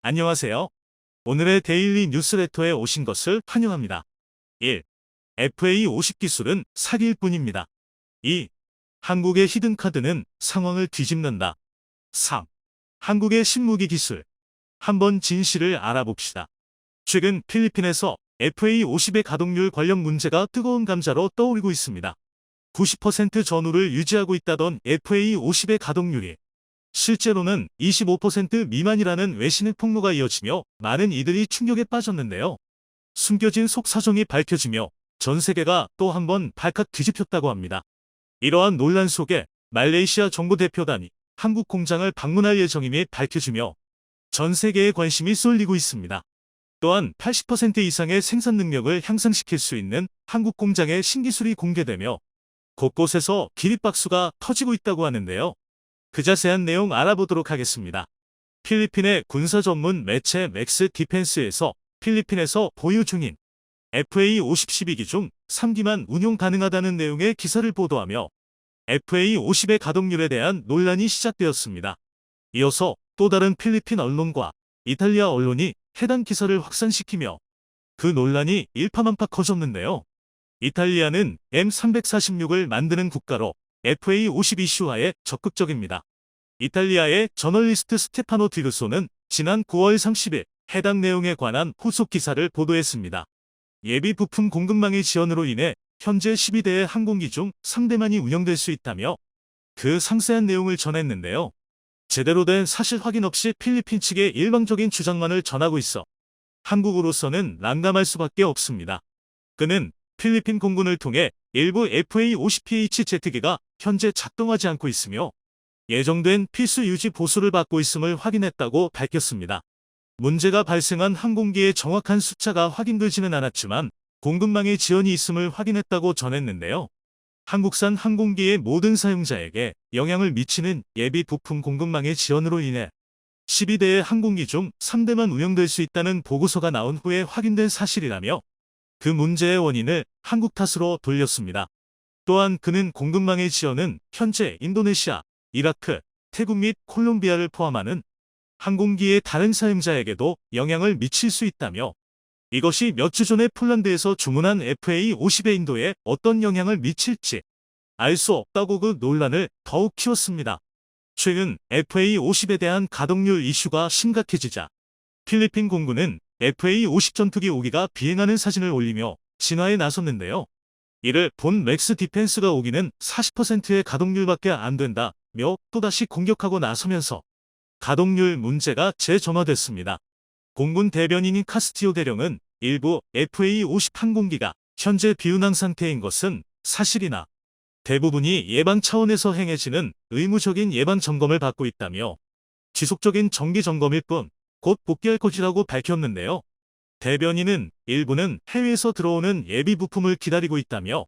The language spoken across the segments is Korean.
안녕하세요. 오늘의 데일리 뉴스레터에 오신 것을 환영합니다. 1. FA50 기술은 사기일 뿐입니다. 2. 한국의 히든카드는 상황을 뒤집는다. 3. 한국의 신무기 기술. 한번 진실을 알아봅시다. 최근 필리핀에서 FA50의 가동률 관련 문제가 뜨거운 감자로 떠오르고 있습니다. 90% 전후를 유지하고 있다던 FA50의 가동률이 실제로는 25% 미만이라는 외신의 폭로가 이어지며 많은 이들이 충격에 빠졌는데요. 숨겨진 속사정이 밝혀지며 전 세계가 또 한 번 발칵 뒤집혔다고 합니다. 이러한 논란 속에 말레이시아 정부 대표단이 한국 공장을 방문할 예정임이 밝혀지며 전 세계의 관심이 쏠리고 있습니다. 또한 80% 이상의 생산 능력을 향상시킬 수 있는 한국 공장의 신기술이 공개되며 곳곳에서 기립박수가 터지고 있다고 하는데요. 그 자세한 내용 알아보도록 하겠습니다. 필리핀의 군사 전문 매체 맥스 디펜스에서 필리핀에서 보유 중인 FA50 12기 중 3기만 운용 가능하다는 내용의 기사를 보도하며 FA50의 가동률에 대한 논란이 시작되었습니다. 이어서 또 다른 필리핀 언론과 이탈리아 언론이 해당 기사를 확산시키며 그 논란이 일파만파 커졌는데요. 이탈리아는 M346을 만드는 국가로 FA50 이슈화에 적극적입니다. 이탈리아의 저널리스트 스테파노 디르소는 지난 9월 30일 해당 내용에 관한 후속 기사를 보도했습니다. 예비 부품 공급망의 지연으로 인해 현재 12대의 항공기 중 3대만이 운영될 수 있다며 그 상세한 내용을 전했는데요. 제대로 된 사실 확인 없이 필리핀 측의 일방적인 주장만을 전하고 있어 한국으로서는 난감할 수밖에 없습니다. 그는 필리핀 공군을 통해 일부 FA50PHZ기가 현재 작동하지 않고 있으며 예정된 필수 유지 보수를 받고 있음을 확인했다고 밝혔습니다. 문제가 발생한 항공기의 정확한 숫자가 확인되지는 않았지만 공급망에 지연이 있음을 확인했다고 전했는데요. 한국산 항공기의 모든 사용자에게 영향을 미치는 예비 부품 공급망의 지연으로 인해 12대의 항공기 중 3대만 운영될 수 있다는 보고서가 나온 후에 확인된 사실이라며 그 문제의 원인을 한국 탓으로 돌렸습니다. 또한 그는 공급망의 지연은 현재 인도네시아, 이라크, 태국 및 콜롬비아를 포함하는 항공기의 다른 사용자에게도 영향을 미칠 수 있다며 이것이 몇 주 전에 폴란드에서 주문한 FA50의 인도에 어떤 영향을 미칠지 알 수 없다고 그 논란을 더욱 키웠습니다. 최근 FA50에 대한 가동률 이슈가 심각해지자 필리핀 공군은 FA50 전투기 5기가 비행하는 사진을 올리며 진화에 나섰는데요. 이를 본 맥스 디펜스가 5기는 40%의 가동률밖에 안 된다며 또다시 공격하고 나서면서 가동률 문제가 재점화됐습니다. 공군 대변인인 카스티오 대령은 일부 FA50 항공기가 현재 비운항 상태인 것은 사실이나 대부분이 예방 차원에서 행해지는 의무적인 예방 점검을 받고 있다며 지속적인 정기 점검일 뿐 곧 복귀할 것이라고 밝혔는데요. 대변인은 일부는 해외에서 들어오는 예비 부품을 기다리고 있다며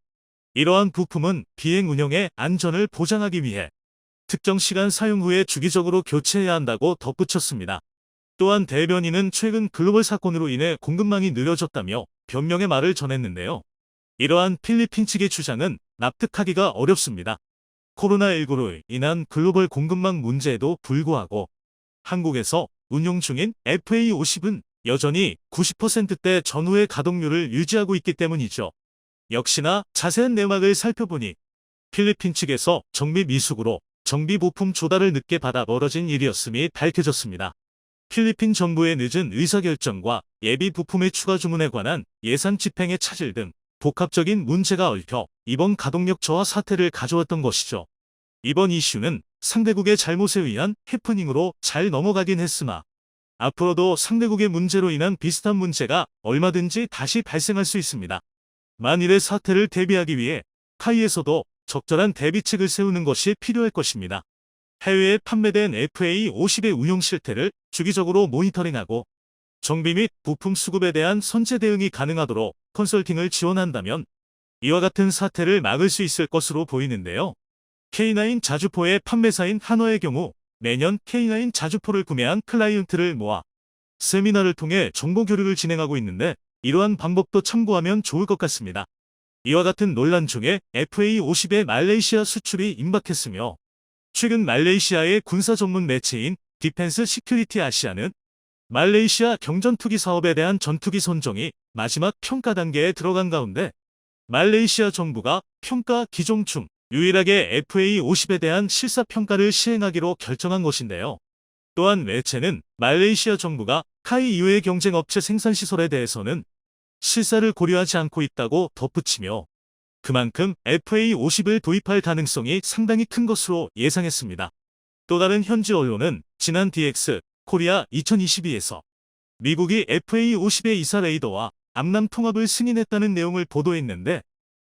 이러한 부품은 비행 운영의 안전을 보장하기 위해 특정 시간 사용 후에 주기적으로 교체해야 한다고 덧붙였습니다. 또한 대변인은 최근 글로벌 사건으로 인해 공급망이 느려졌다며 변명의 말을 전했는데요. 이러한 필리핀 측의 주장은 납득하기가 어렵습니다. 코로나19로 인한 글로벌 공급망 문제에도 불구하고 한국에서 운용 중인 FA50은 여전히 90%대 전후의 가동률을 유지하고 있기 때문이죠. 역시나 자세한 내막을 살펴보니 필리핀 측에서 정비 미숙으로 정비 부품 조달을 늦게 받아 벌어진 일이었음이 밝혀졌습니다. 필리핀 정부의 늦은 의사결정과 예비 부품의 추가 주문에 관한 예산 집행의 차질 등 복합적인 문제가 얽혀 이번 가동력 저하 사태를 가져왔던 것이죠. 이번 이슈는 상대국의 잘못에 의한 해프닝으로 잘 넘어가긴 했으나 앞으로도 상대국의 문제로 인한 비슷한 문제가 얼마든지 다시 발생할 수 있습니다. 만일의 사태를 대비하기 위해 카이에서도 적절한 대비책을 세우는 것이 필요할 것입니다. 해외에 판매된 FA50의 운용 실태를 주기적으로 모니터링하고 정비 및 부품 수급에 대한 선제 대응이 가능하도록 컨설팅을 지원한다면 이와 같은 사태를 막을 수 있을 것으로 보이는데요. K9 자주포의 판매사인 한화의 경우 매년 K9 자주포를 구매한 클라이언트를 모아 세미나를 통해 정보 교류를 진행하고 있는데 이러한 방법도 참고하면 좋을 것 같습니다. 이와 같은 논란 중에 FA50의 말레이시아 수출이 임박했으며 최근 말레이시아의 군사 전문 매체인 디펜스 시큐리티 아시아는 말레이시아 경전투기 사업에 대한 전투기 선정이 마지막 평가 단계에 들어간 가운데 말레이시아 정부가 평가 기종 중 유일하게 FA50에 대한 실사평가를 시행하기로 결정한 것인데요. 또한 매체는 말레이시아 정부가 카이 이외의 경쟁업체 생산시설에 대해서는 실사를 고려하지 않고 있다고 덧붙이며 그만큼 FA50을 도입할 가능성이 상당히 큰 것으로 예상했습니다. 또 다른 현지 언론은 지난 DX 코리아 2022에서 미국이 FA50의 이사 레이더와 암람 통합을 승인했다는 내용을 보도했는데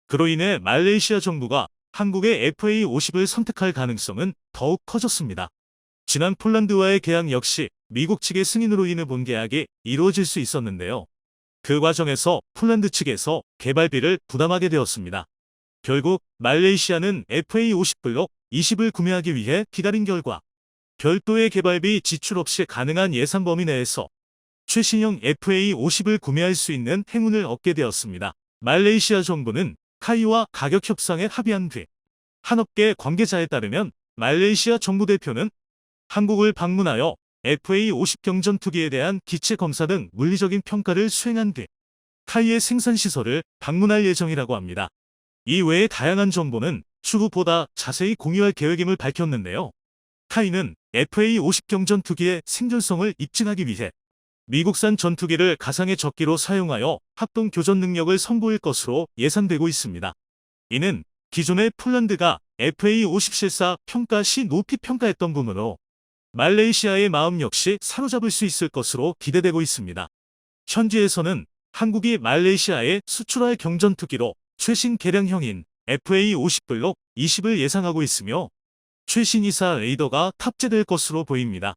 그로 인해 말레이시아 정부가 한국의 FA50을 선택할 가능성은 더욱 커졌습니다. 지난 폴란드와의 계약 역시 미국 측의 승인으로 인해 본계약이 이루어질 수 있었는데요. 그 과정에서 폴란드 측에서 개발비를 부담하게 되었습니다. 결국 말레이시아는 FA50 블록 20을 구매하기 위해 기다린 결과 별도의 개발비 지출 없이 가능한 예산 범위 내에서 최신형 FA50을 구매할 수 있는 행운을 얻게 되었습니다. 말레이시아 정부는 카이와 가격 협상에 합의한 뒤 한 업계 관계자에 따르면 말레이시아 정부 대표는 한국을 방문하여 FA50 경전투기에 대한 기체 검사 등 물리적인 평가를 수행한 뒤 카이의 생산시설을 방문할 예정이라고 합니다. 이 외에 다양한 정보는 추후 보다 자세히 공유할 계획임을 밝혔는데요. 카이는 FA50 경전투기의 생존성을 입증하기 위해 미국산 전투기를 가상의 적기로 사용하여 합동 교전 능력을 선보일 것으로 예상되고 있습니다. 이는 기존의 폴란드가 FA50 실사 평가 시 높이 평가했던 부분으로 말레이시아의 마음 역시 사로잡을 수 있을 것으로 기대되고 있습니다. 현지에서는 한국이 말레이시아에 수출할 경전투기로 최신 개량형인 FA50 블록 20을 예상하고 있으며 최신 이사 레이더가 탑재될 것으로 보입니다.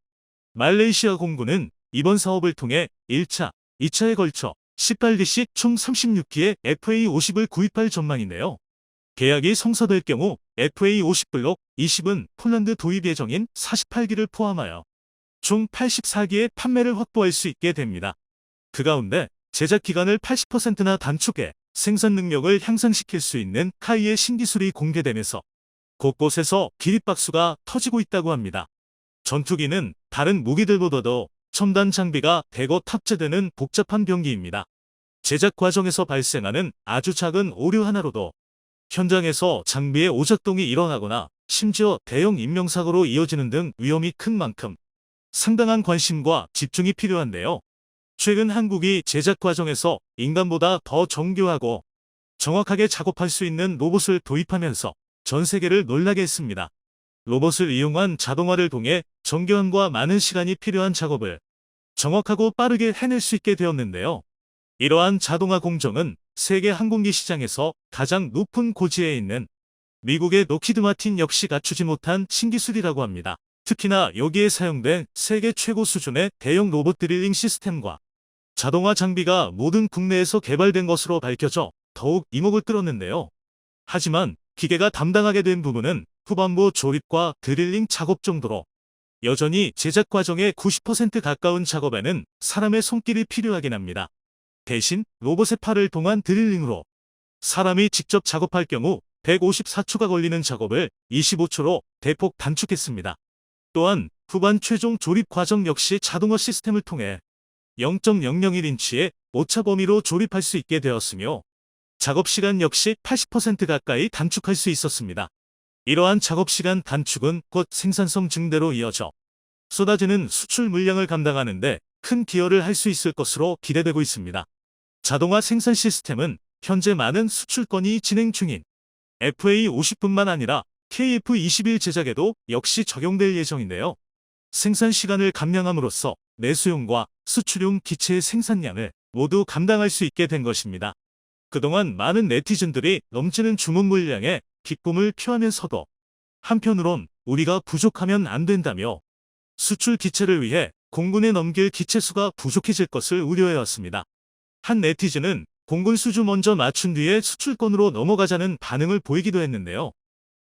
말레이시아 공군은 이번 사업을 통해 1차, 2차에 걸쳐 18기씩 총 36기의 FA50을 구입할 전망인데요. 계약이 성사될 경우 FA50 블록 20은 폴란드 도입 예정인 48기를 포함하여 총 84기의 판매를 확보할 수 있게 됩니다. 그 가운데 제작 기간을 80%나 단축해 생산 능력을 향상시킬 수 있는 카이의 신기술이 공개되면서 곳곳에서 기립박수가 터지고 있다고 합니다. 전투기는 다른 무기들보다도 첨단 장비가 대거 탑재되는 복잡한 병기입니다. 제작 과정에서 발생하는 아주 작은 오류 하나로도 현장에서 장비의 오작동이 일어나거나 심지어 대형 인명사고로 이어지는 등 위험이 큰 만큼 상당한 관심과 집중이 필요한데요. 최근 한국이 제작 과정에서 인간보다 더 정교하고 정확하게 작업할 수 있는 로봇을 도입하면서 전 세계를 놀라게 했습니다. 로봇을 이용한 자동화를 통해 정교함과 많은 시간이 필요한 작업을 정확하고 빠르게 해낼 수 있게 되었는데요. 이러한 자동화 공정은 세계 항공기 시장에서 가장 높은 고지에 있는 미국의 록히드 마틴 역시 갖추지 못한 신기술이라고 합니다. 특히나 여기에 사용된 세계 최고 수준의 대형 로봇 드릴링 시스템과 자동화 장비가 모든 국내에서 개발된 것으로 밝혀져 더욱 이목을 끌었는데요. 하지만 기계가 담당하게 된 부분은 후반부 조립과 드릴링 작업 정도로 여전히 제작 과정의 90% 가까운 작업에는 사람의 손길이 필요하긴 합니다. 대신 로봇의 팔을 통한 드릴링으로 사람이 직접 작업할 경우 154초가 걸리는 작업을 25초로 대폭 단축했습니다. 또한 후반 최종 조립 과정 역시 자동화 시스템을 통해 0.001인치의 오차 범위로 조립할 수 있게 되었으며 작업 시간 역시 80% 가까이 단축할 수 있었습니다. 이러한 작업 시간 단축은 곧 생산성 증대로 이어져 쏟아지는 수출 물량을 감당하는 데 큰 기여를 할 수 있을 것으로 기대되고 있습니다. 자동화 생산 시스템은 현재 많은 수출 건이 진행 중인 FA50뿐만 아니라 KF21 제작에도 역시 적용될 예정인데요. 생산 시간을 감량함으로써 내수용과 수출용 기체의 생산량을 모두 감당할 수 있게 된 것입니다. 그동안 많은 네티즌들이 넘치는 주문 물량에 기쁨을 표하면서도 한편으론 우리가 부족하면 안 된다며 수출 기체를 위해 공군에 넘길 기체 수가 부족해질 것을 우려해왔습니다. 한 네티즌은 공군 수주 먼저 맞춘 뒤에 수출권으로 넘어가자는 반응을 보이기도 했는데요.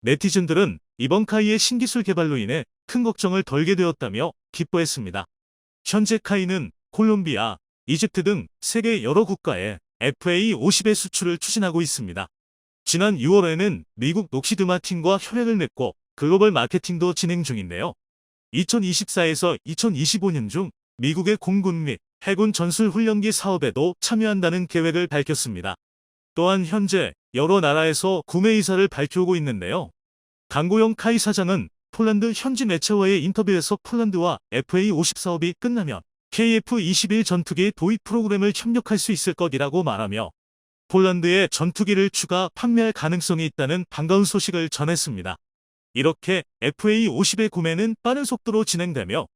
네티즌들은 이번 카이의 신기술 개발로 인해 큰 걱정을 덜게 되었다며 기뻐했습니다. 현재 카이는 콜롬비아, 이집트 등 세계 여러 국가에 FA50의 수출을 추진하고 있습니다. 지난 6월에는 미국 록히드 마틴과 협약을 맺고 글로벌 마케팅도 진행 중인데요. 2024에서 2025년 중 미국의 공군 및 해군 전술훈련기 사업에도 참여한다는 계획을 밝혔습니다. 또한 현재 여러 나라에서 구매 의사를 밝히고 있는데요. 강고영 카이 사장은 폴란드 현지 매체와의 인터뷰에서 폴란드와 FA-50 사업이 끝나면 KF-21 전투기 도입 프로그램을 협력할 수 있을 것이라고 말하며 폴란드에 전투기를 추가 판매할 가능성이 있다는 반가운 소식을 전했습니다. 이렇게 FA-50의 구매는 빠른 속도로 진행되며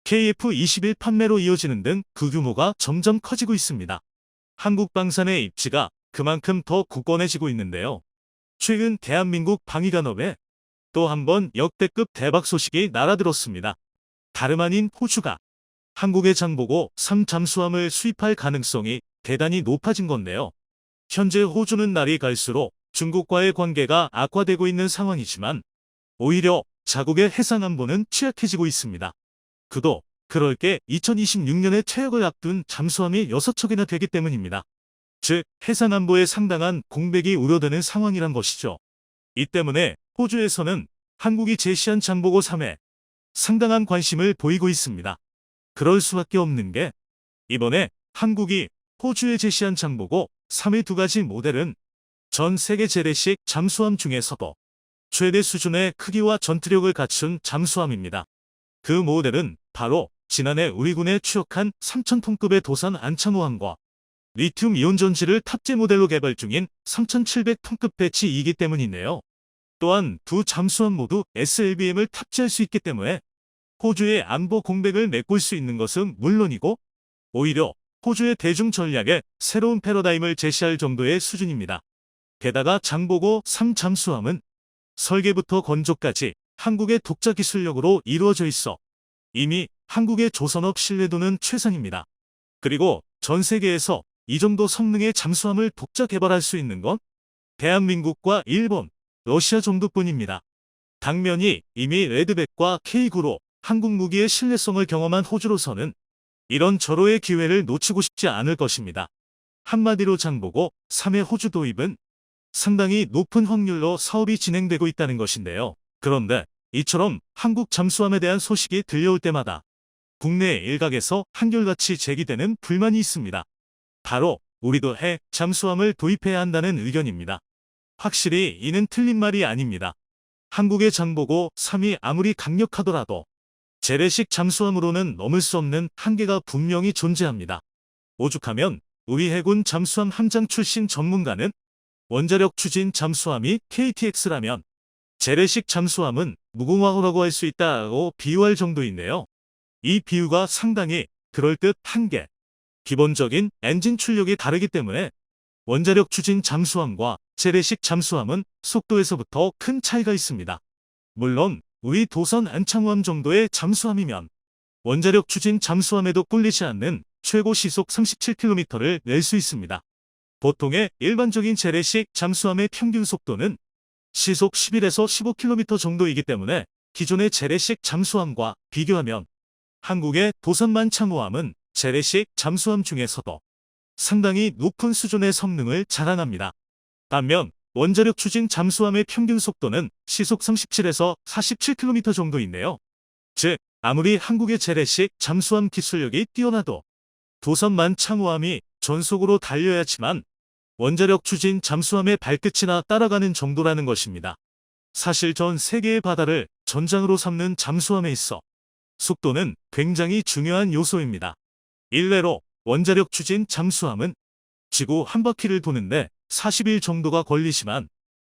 KF-21 판매로 이어지는 등 그 규모가 점점 커지고 있습니다. 한국 방산의 입지가 그만큼 더 굳건해지고 있는데요. 최근 대한민국 방위산업에 또 한 번 역대급 대박 소식이 날아들었습니다. 다름 아닌 호주가 한국의 장보고 3 잠수함을 수입할 가능성이 대단히 높아진 건데요. 현재 호주는 날이 갈수록 중국과의 관계가 악화되고 있는 상황이지만 오히려 자국의 해상안보는 취약해지고 있습니다. 그도 그럴 게 2026년에 퇴역을 앞둔 잠수함이 6척이나 되기 때문입니다. 즉 해상안보에 상당한 공백이 우려되는 상황이란 것이죠. 이 때문에 호주에서는 한국이 제시한 장보고 3에 상당한 관심을 보이고 있습니다. 그럴 수밖에 없는 게 이번에 한국이 호주에 제시한 장보고 3의 두 가지 모델은 전 세계 재래식 잠수함 중에서도 최대 수준의 크기와 전투력을 갖춘 잠수함입니다. 그 모델은 바로 지난해 우리 군에 추역한 3,000톤급의 도산 안창호함과 리튬 이온 전지를 탑재 모델로 개발 중인 3,700톤급 배치 2기 때문이네요. 또한 두 잠수함 모두 SLBM을 탑재할 수 있기 때문에 호주의 안보 공백을 메꿀 수 있는 것은 물론이고 오히려 호주의 대중 전략에 새로운 패러다임을 제시할 정도의 수준입니다. 게다가 장보고 3 잠수함은 설계부터 건조까지 한국의 독자 기술력으로 이루어져 있어 이미 한국의 조선업 신뢰도는 최상입니다. 그리고 전 세계에서 이 정도 성능의 잠수함을 독자 개발할 수 있는 건 대한민국과 일본, 러시아 정도뿐입니다. 당면이 이미 레드백과 K9로 한국 무기의 신뢰성을 경험한 호주로서는 이런 절호의 기회를 놓치고 싶지 않을 것입니다. 한마디로 장보고 3의 호주 도입은 상당히 높은 확률로 사업이 진행되고 있다는 것인데요. 그런데 이처럼 한국 잠수함에 대한 소식이 들려올 때마다 국내 일각에서 한결같이 제기되는 불만이 있습니다. 바로 우리도 해 잠수함을 도입해야 한다는 의견입니다. 확실히 이는 틀린 말이 아닙니다. 한국의 장보고 3이 아무리 강력하더라도 재래식 잠수함으로는 넘을 수 없는 한계가 분명히 존재합니다. 오죽하면 우리 해군 잠수함 함장 출신 전문가는 원자력 추진 잠수함이 KTX라면 재래식 잠수함은 무공화호라고 할 수 있다고 비유할 정도인데요. 이 비유가 상당히 그럴듯한 게 기본적인 엔진 출력이 다르기 때문에 원자력 추진 잠수함과 재래식 잠수함은 속도에서부터 큰 차이가 있습니다. 물론 우리 도선 안창호함 정도의 잠수함이면 원자력 추진 잠수함에도 꿀리지 않는 최고 시속 37km를 낼 수 있습니다. 보통의 일반적인 재래식 잠수함의 평균 속도는 시속 11에서 15km 정도이기 때문에 기존의 재래식 잠수함과 비교하면 한국의 도선만 창호함은 재래식 잠수함 중에서도 상당히 높은 수준의 성능을 자랑합니다. 반면 원자력 추진 잠수함의 평균 속도는 시속 37에서 47km 정도인데요. 즉 아무리 한국의 재래식 잠수함 기술력이 뛰어나도 도선만 창호함이 전속으로 달려야지만 원자력 추진 잠수함의 발끝이나 따라가는 정도라는 것입니다. 사실 전 세계의 바다를 전장으로 삼는 잠수함에 있어 속도는 굉장히 중요한 요소입니다. 일례로 원자력 추진 잠수함은 지구 한 바퀴를 도는데 40일 정도가 걸리지만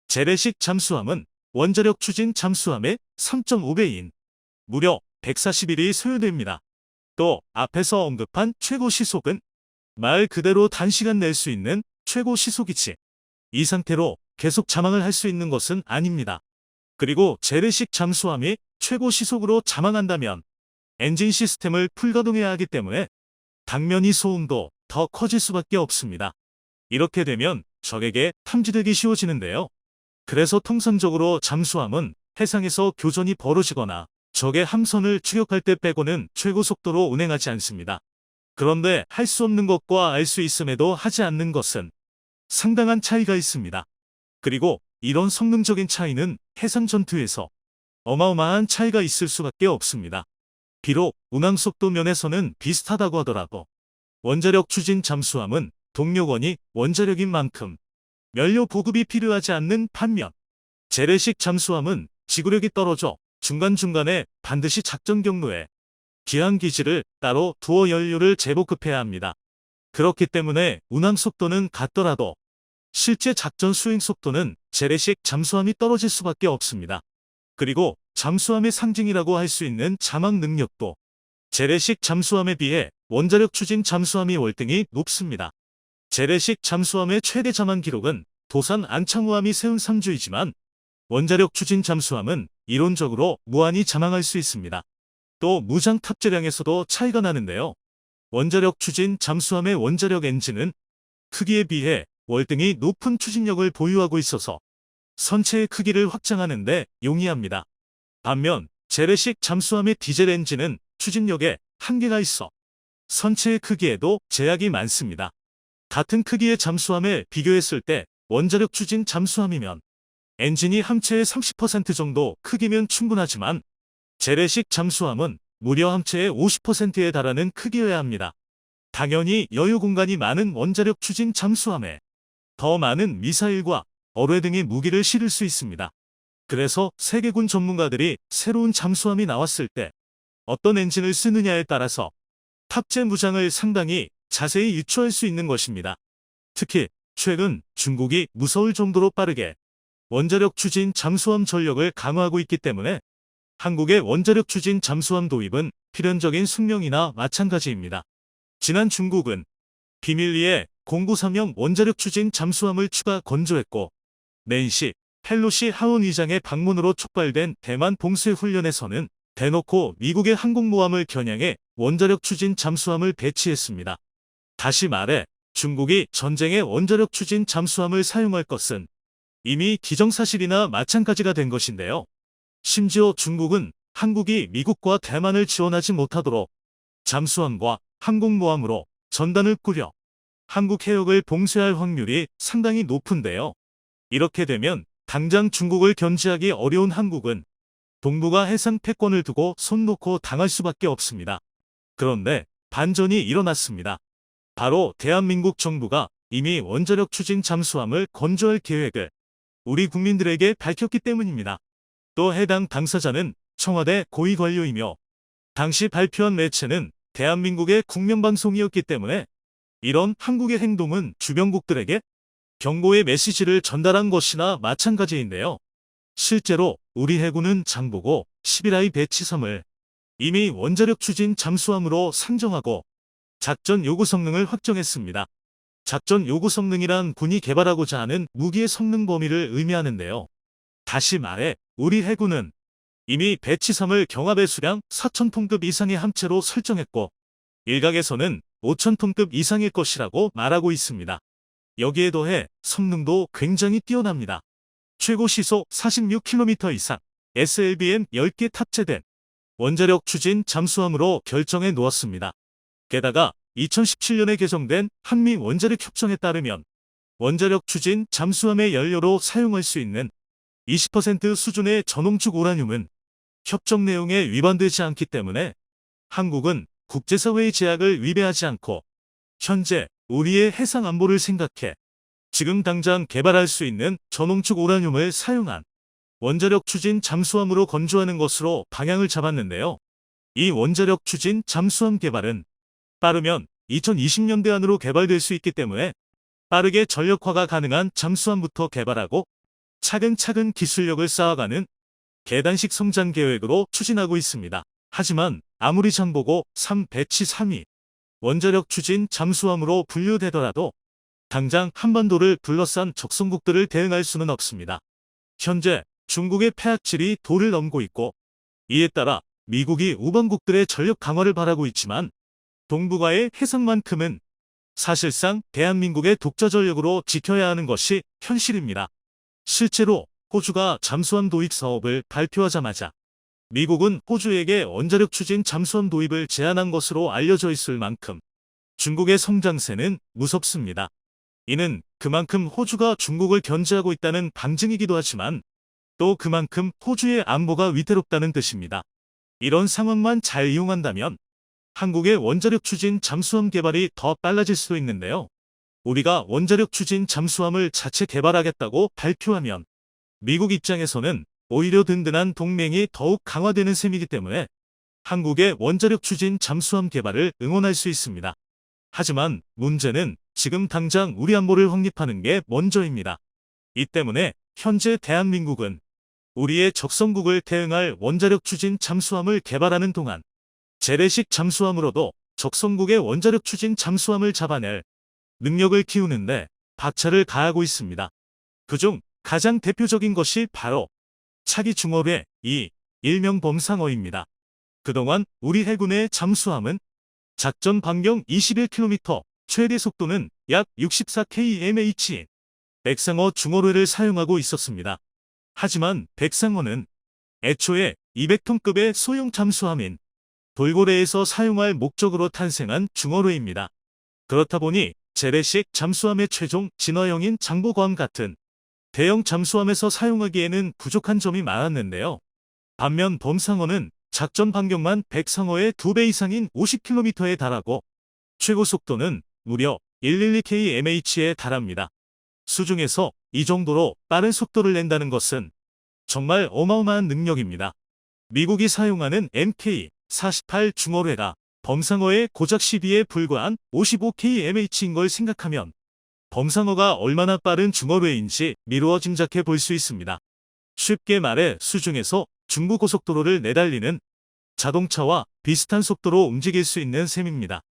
재래식 잠수함은 원자력 추진 잠수함의 3.5배인 무려 140일이 소요됩니다. 또 앞에서 언급한 최고 시속은 말 그대로 단시간 낼 수 있는 최고 시속이지 이 상태로 계속 자망을 할 수 있는 것은 아닙니다. 그리고 재래식 잠수함이 최고 시속으로 자망한다면 엔진 시스템을 풀가동해야 하기 때문에 당면이 소음도 더 커질 수밖에 없습니다. 이렇게 되면 적에게 탐지되기 쉬워지는데요. 그래서 통상적으로 잠수함은 해상에서 교전이 벌어지거나 적의 함선을 추격할 때 빼고는 최고 속도로 운행하지 않습니다. 그런데 할 수 없는 것과 알 수 있음에도 하지 않는 것은 상당한 차이가 있습니다. 그리고 이런 성능적인 차이는 해상 전투에서 어마어마한 차이가 있을 수밖에 없습니다. 비록 운항 속도 면에서는 비슷하다고 하더라도 원자력 추진 잠수함은 동력원이 원자력인 만큼 연료 보급이 필요하지 않는 반면 재래식 잠수함은 지구력이 떨어져 중간중간에 반드시 작전 경로에 기항 기지를 따로 두어 연료를 재보급해야 합니다. 그렇기 때문에 운항 속도는 같더라도 실제 작전 수행 속도는 재래식 잠수함이 떨어질 수밖에 없습니다. 그리고 잠수함의 상징이라고 할 수 있는 자막 능력도 재래식 잠수함에 비해 원자력 추진 잠수함이 월등히 높습니다. 재래식 잠수함의 최대 자망 기록은 도산 안창호함이 세운 3주이지만 원자력 추진 잠수함은 이론적으로 무한히 자망할 수 있습니다. 또 무장 탑재량에서도 차이가 나는데요. 원자력 추진 잠수함의 원자력 엔진은 크기에 비해 월등히 높은 추진력을 보유하고 있어서 선체의 크기를 확장하는 데 용이합니다. 반면 재래식 잠수함의 디젤 엔진은 추진력에 한계가 있어 선체의 크기에도 제약이 많습니다. 같은 크기의 잠수함에 비교했을 때 원자력 추진 잠수함이면 엔진이 함체의 30% 정도 크기면 충분하지만 재래식 잠수함은 무려 함체의 50%에 달하는 크기여야 합니다. 당연히 여유 공간이 많은 원자력 추진 잠수함에 더 많은 미사일과 어뢰 등의 무기를 실을 수 있습니다. 그래서 세계군 전문가들이 새로운 잠수함이 나왔을 때 어떤 엔진을 쓰느냐에 따라서 탑재 무장을 상당히 자세히 유추할 수 있는 것입니다. 특히 최근 중국이 무서울 정도로 빠르게 원자력 추진 잠수함 전력을 강화하고 있기 때문에 한국의 원자력 추진 잠수함 도입은 필연적인 숙명이나 마찬가지입니다. 지난 중국은 비밀리에 093형 원자력 추진 잠수함을 추가 건조했고 낸시 펠로시 하원의장의 방문으로 촉발된 대만 봉쇄 훈련에서는 대놓고 미국의 항공모함을 겨냥해 원자력 추진 잠수함을 배치했습니다. 다시 말해 중국이 전쟁에 원자력 추진 잠수함을 사용할 것은 이미 기정사실이나 마찬가지가 된 것인데요. 심지어 중국은 한국이 미국과 대만을 지원하지 못하도록 잠수함과 항공모함으로 전단을 꾸려 한국 해역을 봉쇄할 확률이 상당히 높은데요. 이렇게 되면 당장 중국을 견제하기 어려운 한국은 동북아 해상 패권을 두고 손 놓고 당할 수밖에 없습니다. 그런데 반전이 일어났습니다. 바로 대한민국 정부가 이미 원자력 추진 잠수함을 건조할 계획을 우리 국민들에게 밝혔기 때문입니다. 또 해당 당사자는 청와대 고위 관료이며 당시 발표한 매체는 대한민국의 국명방송이었기 때문에 이런 한국의 행동은 주변국들에게 경고의 메시지를 전달한 것이나 마찬가지인데요. 실제로 우리 해군은 장보고 11I 배치섬을 이미 원자력 추진 잠수함으로 상정하고 작전 요구 성능을 확정했습니다. 작전 요구 성능이란 군이 개발하고자 하는 무기의 성능 범위를 의미하는데요. 다시 말해 우리 해군은 이미 배치섬을 경합의 수량 4,000톤급 이상의 함체로 설정했고 일각에서는 5,000톤급 이상일 것이라고 말하고 있습니다. 여기에 더해 성능도 굉장히 뛰어납니다. 최고 시속 46km 이상 SLBM 10개 탑재된 원자력 추진 잠수함으로 결정해 놓았습니다. 게다가 2017년에 개정된 한미 원자력 협정에 따르면 원자력 추진 잠수함의 연료로 사용할 수 있는 20% 수준의 전홍축 우라늄은 협정 내용에 위반되지 않기 때문에 한국은 국제사회의 제약을 위배하지 않고 현재 우리의 해상 안보를 생각해 지금 당장 개발할 수 있는 전홍축 우라늄을 사용한 원자력 추진 잠수함으로 건조하는 것으로 방향을 잡았는데요. 이 원자력 추진 잠수함 개발은 빠르면 2020년대 안으로 개발될 수 있기 때문에 빠르게 전력화가 가능한 잠수함부터 개발하고 차근차근 기술력을 쌓아가는 계단식 성장 계획으로 추진하고 있습니다. 하지만 아무리 장보고 3 배치 3위 원자력 추진 잠수함으로 분류되더라도 당장 한반도를 둘러싼 적성국들을 대응할 수는 없습니다. 현재 중국의 폐악질이 도를 넘고 있고 이에 따라 미국이 우방국들의 전력 강화를 바라고 있지만 동북아의 해상만큼은 사실상 대한민국의 독자 전력으로 지켜야 하는 것이 현실입니다. 실제로 호주가 잠수함 도입 사업을 발표하자마자 미국은 호주에게 원자력 추진 잠수함 도입을 제안한 것으로 알려져 있을 만큼 중국의 성장세는 무섭습니다. 이는 그만큼 호주가 중국을 견제하고 있다는 방증이기도 하지만 또 그만큼 호주의 안보가 위태롭다는 뜻입니다. 이런 상황만 잘 이용한다면 한국의 원자력 추진 잠수함 개발이 더 빨라질 수도 있는데요. 우리가 원자력 추진 잠수함을 자체 개발하겠다고 발표하면 미국 입장에서는 오히려 든든한 동맹이 더욱 강화되는 셈이기 때문에 한국의 원자력 추진 잠수함 개발을 응원할 수 있습니다. 하지만 문제는 지금 당장 우리 안보를 확립하는 게 먼저입니다. 이 때문에 현재 대한민국은 우리의 적성국을 대응할 원자력 추진 잠수함을 개발하는 동안 재래식 잠수함으로도 적성국의 원자력 추진 잠수함을 잡아낼 능력을 키우는데 박차를 가하고 있습니다. 그중 가장 대표적인 것이 바로 차기 중어뢰 이 일명 범상어입니다. 그동안 우리 해군의 잠수함은 작전 반경 21km, 최대 속도는 약 64kmh, 백상어 중어뢰를 사용하고 있었습니다. 하지만 백상어는 애초에 200톤급의 소형 잠수함인 돌고래에서 사용할 목적으로 탄생한 중어뢰입니다. 그렇다 보니 재래식 잠수함의 최종 진화형인 장보고함 같은 대형 잠수함에서 사용하기에는 부족한 점이 많았는데요. 반면 범상어는 작전 반경만 백상어의 2배 이상인 50km에 달하고 최고 속도는 무려 112kmh에 달합니다. 수중에서 이 정도로 빠른 속도를 낸다는 것은 정말 어마어마한 능력입니다. 미국이 사용하는 MK-48 중어뢰가 범상어의 고작 12에 불과한 55kmh인 걸 생각하면 범상어가 얼마나 빠른 중어뢰인지 미루어 짐작해 볼 수 있습니다. 쉽게 말해 수중에서 중부고속도로를 내달리는 자동차와 비슷한 속도로 움직일 수 있는 셈입니다.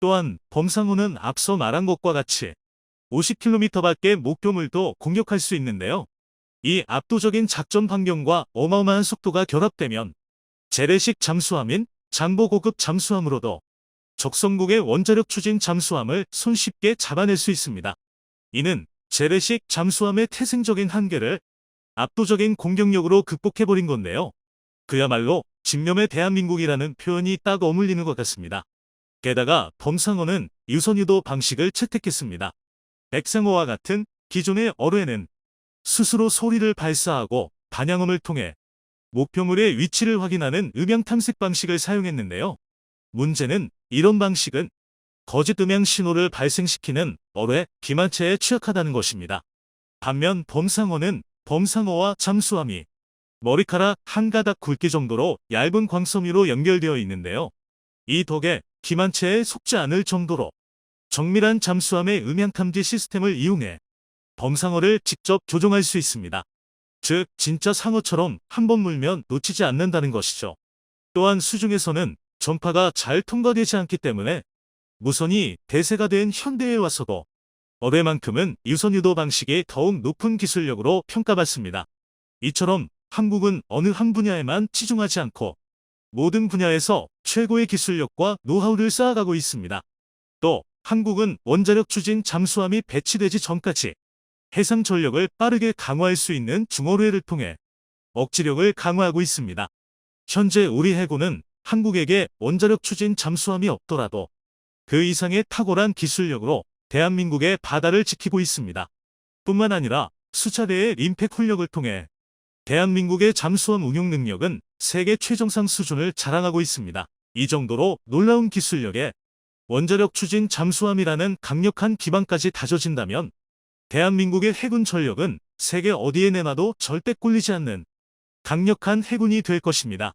또한 범상어는 앞서 말한 것과 같이 50km밖에 목표물도 공격할 수 있는데요. 이 압도적인 작전 반경과 어마어마한 속도가 결합되면 재래식 잠수함인 장보고급 잠수함으로도 적성국의 원자력 추진 잠수함을 손쉽게 잡아낼 수 있습니다. 이는 재래식 잠수함의 태생적인 한계를 압도적인 공격력으로 극복해버린 건데요. 그야말로 집념의 대한민국이라는 표현이 딱 어울리는 것 같습니다. 게다가 범상어는 유선유도 방식을 채택했습니다. 백상어와 같은 기존의 어뢰는 스스로 소리를 발사하고 반향음을 통해 목표물의 위치를 확인하는 음향 탐색 방식을 사용했는데요. 문제는 이런 방식은 거짓 음향 신호를 발생시키는 어뢰, 기만체에 취약하다는 것입니다. 반면 범상어는 범상어와 잠수함이 머리카락 한 가닥 굵기 정도로 얇은 광섬유로 연결되어 있는데요. 이 덕에 기만체에 속지 않을 정도로 정밀한 잠수함의 음향 탐지 시스템을 이용해 범상어를 직접 조종할 수 있습니다. 즉 진짜 상어처럼 한번 물면 놓치지 않는다는 것이죠. 또한 수중에서는 전파가 잘 통과되지 않기 때문에 무선이 대세가 된 현대에 와서도 어뢰만큼은 유선유도 방식이 더욱 높은 기술력으로 평가받습니다. 이처럼 한국은 어느 한 분야에만 치중하지 않고 모든 분야에서 최고의 기술력과 노하우를 쌓아가고 있습니다. 또 한국은 원자력 추진 잠수함이 배치되지 전까지 해상 전력을 빠르게 강화할 수 있는 중어뢰를 통해 억지력을 강화하고 있습니다. 현재 우리 해군은 한국에게 원자력 추진 잠수함이 없더라도 그 이상의 탁월한 기술력으로 대한민국의 바다를 지키고 있습니다. 뿐만 아니라 수차례의 임팩 훈련을 통해 대한민국의 잠수함 운용 능력은 세계 최정상 수준을 자랑하고 있습니다. 이 정도로 놀라운 기술력에 원자력 추진 잠수함이라는 강력한 기반까지 다져진다면 대한민국의 해군 전력은 세계 어디에 내놔도 절대 꿀리지 않는 강력한 해군이 될 것입니다.